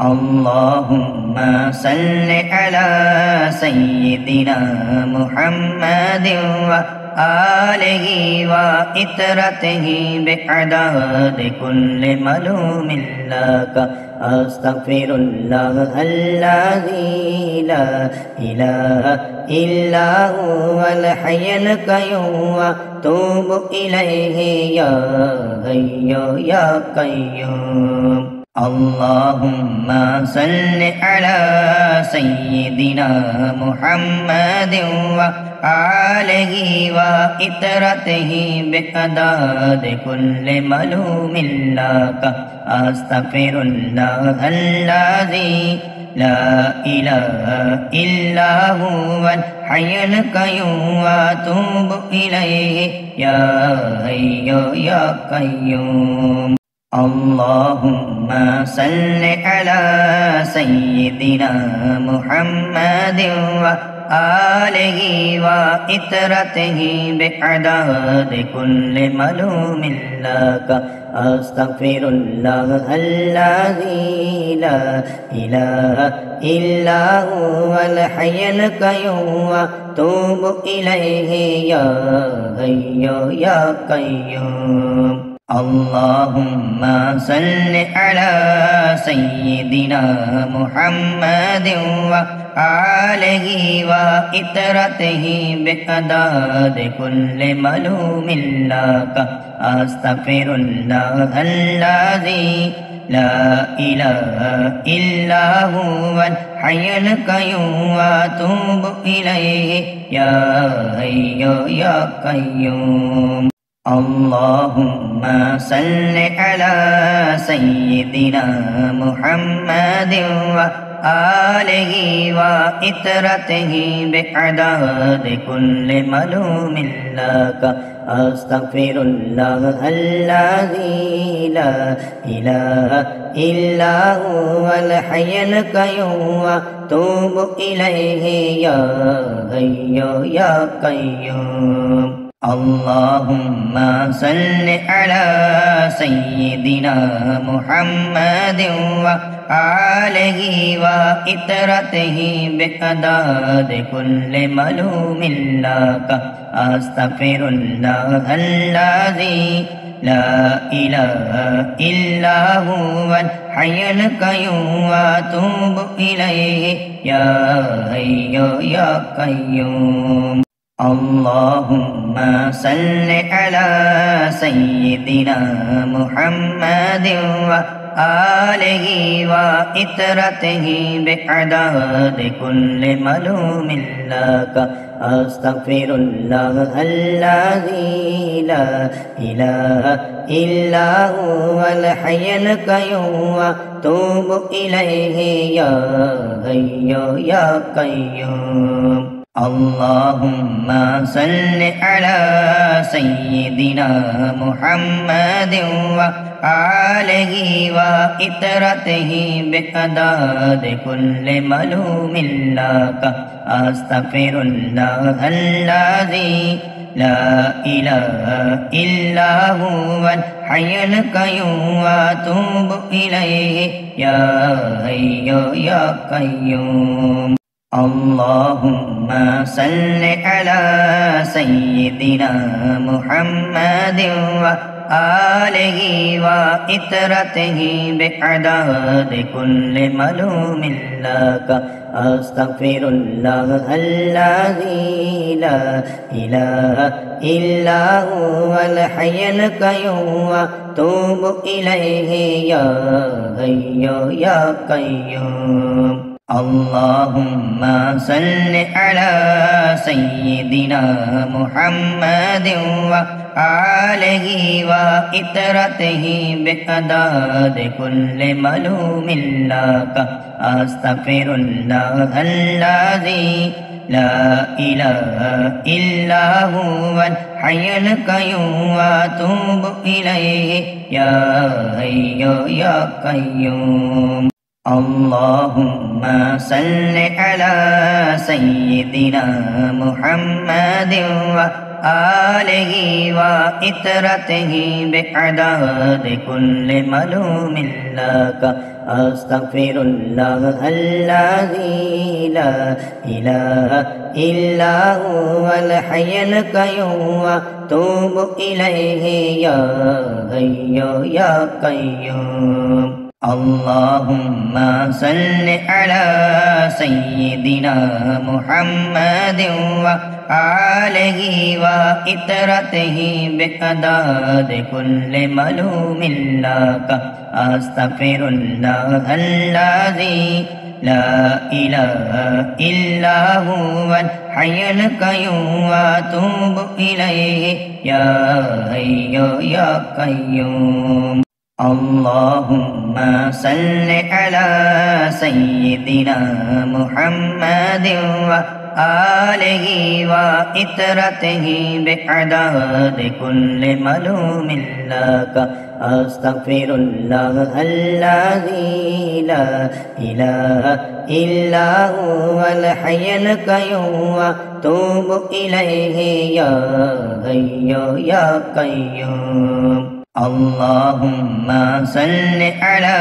اللهم صل على سيدنا محمد وآله وإطرته بعدد كل ملوم لك أستغفر الله الذي لا إله إلا هو الحي القيوم وأتوب إليه يا حي يا قيوم اللهم صل على سيدنا محمد وآله وإطرته بعدد كل ملوم لك أستغفر الله الذي لا إله إلا هو الحي القيوم وأتوب إليه يا حي يا قيوم اللهم صل على سيدنا محمد وآله وإطرته بعدد كل ملوم لك أستغفر الله الذي لا إله إلا هو الحي القيوم وأتوب إليه يا حي يا قيوم اللهم صل على سيدنا محمد وآله وإطرته بعدد كل ملوم لك أستغفر الله الذي لا إله إلا هو الحي القيوم وأتوب إليه يا حي يا قيوم اللهم صل على سيدنا محمد وآله وإطرته بعدد كل ملوم لك أستغفر الله الذي لا إله إلا هو الحي القيوم وأتوب إليه يا حي يا قيوم اللهم صل على سيدنا محمد وآله وإطرته بعدد كل ملوم لك أستغفر الله الذي لا إله إلا هو الحي القيوم وأتوب إليه يا حي يا قيوم اللهم صل على سيدنا محمد وآله وإطرته بعدد كل ملوم لك أستغفر الله الذي لا إله إلا هو الحي القيوم وأتوب إليه يا حي يا قيوم اللهم صل على سيدنا محمد وآله وإطرته بعدد كل ملوم لك أستغفر الله الذي لا إله إلا هو الحي القيوم وأتوب إليه يا حي يا قيوم اللهم صل على سيدنا محمد وآله وإطرته بعدد كل ملوم لك أستغفر الله الذي لا إله إلا هو الحي القيوم وأتوب إليه يا حي يا قيوم اللهم صل على سيدنا محمد وآله وإطرته بعدد كل ملوم لك أستغفر الله الذي لا إله إلا هو الحي القيوم وأتوب إليه يا حي يا قيوم اللهم صل على سيدنا محمد وآله وإطرته بعدد كل ملوم لك أستغفر الله الذي لا إله إلا هو الحي القيوم وأتوب إليه يا حي يا قيوم اللهم صل على سيدنا محمد وآله وإطرته بعدد كل ملوم لك أستغفر الله الذي لا إله إلا هو الحي القيوم وأتوب إليه يا حي يا قيوم اللهم صل على سيدنا محمد وآله وإطرته بعدد كل ملوم لك أستغفر الله الذي لا إله إلا هو الحي القيوم وأتوب إليه يا حي يا قيوم اللهم صل على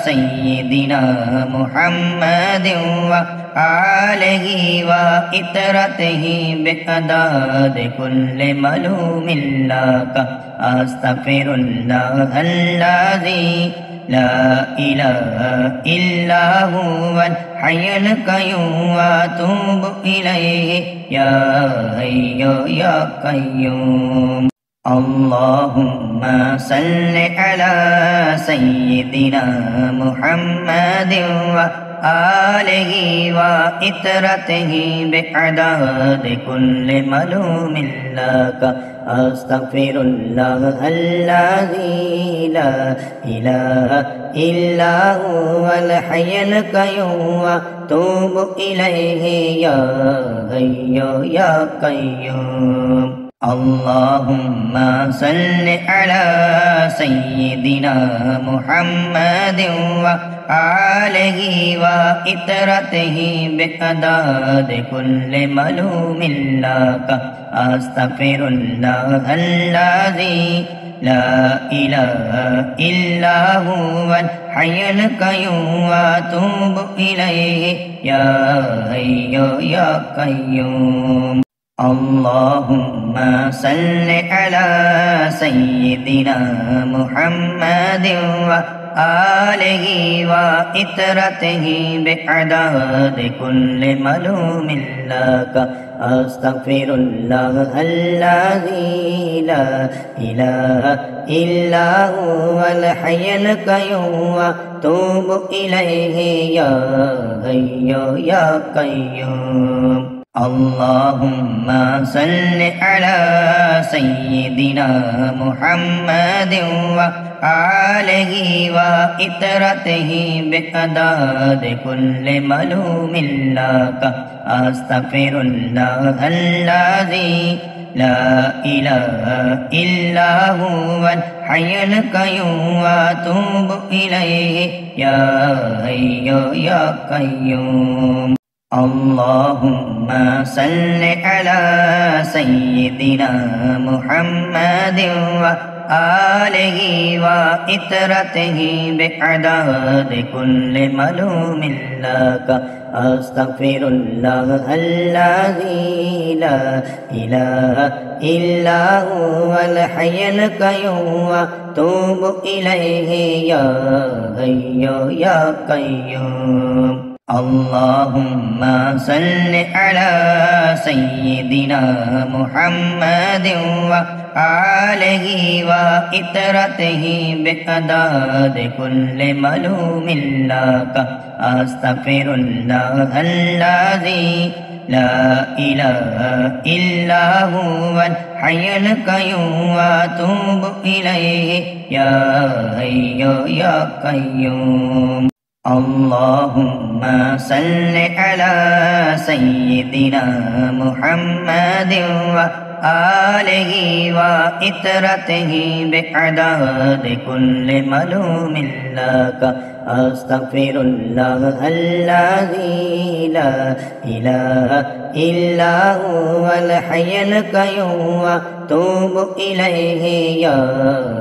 سيدنا محمد وآله وإطرته بعدد كل ملوم لك أستغفر الله الذي لا إله إلا هو الحي القيوم وأتوب إليه يا حي يا قيوم اللهم صل على سيدنا محمد وآله وإطرته بعدد كل ملوم لك أستغفر الله الذي لا إله إلا هو الحي القيوم وأتوب إليه يا حي يا قيوم اللهم صل على سيدنا محمد وآله وإطرته بعدد كل ملوم لك أستغفر الله الذي لا إله إلا هو الحي القيوم وأتوب إليه يا حي يا قيوم اللهم صل على سيدنا محمد وآله وإطرته بعدد كل ملوم لك أستغفر الله الذي لا إله إلا هو الحي القيوم وأتوب إليه يا حي يا قيوم اللهم صل على سيدنا محمد وآله وإطرته بعدد كل ملوم لك أستغفر الله الذي لا إله إلا هو الحي القيوم وأتوب إليه يا حي يا قيوم اللهم صل على سيدنا محمد وآله وإطرته بعدد كل ملوم لك أستغفر الله الذي لا إله إلا هو الحي القيوم وأتوب إليه يا حي يا قيوم اللهم صل على سيدنا محمد وآله وإطرته بعدد كل ملوم لك أستغفر الله الذي لا إله إلا هو الحي القيوم وأتوب إليه يا حي يا قيوم اللهم صل على سيدنا محمد وآله وإطرته بعدد كل ملوم لك أستغفر الله الذي لا إله إلا هو الحي القيوم وأتوب إليه يا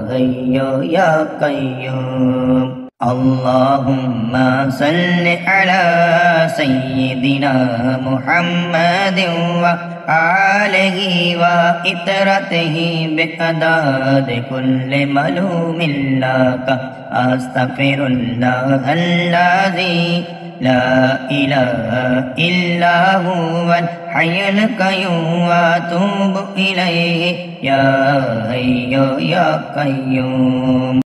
حي يا قيوم اللهم صل على سيدنا محمد وآله وإطرته بعدد كل ملوم لك أستغفر الله الذي لا إله إلا هو الحي القيوم وأتوب إليه يا حي يا قيوم.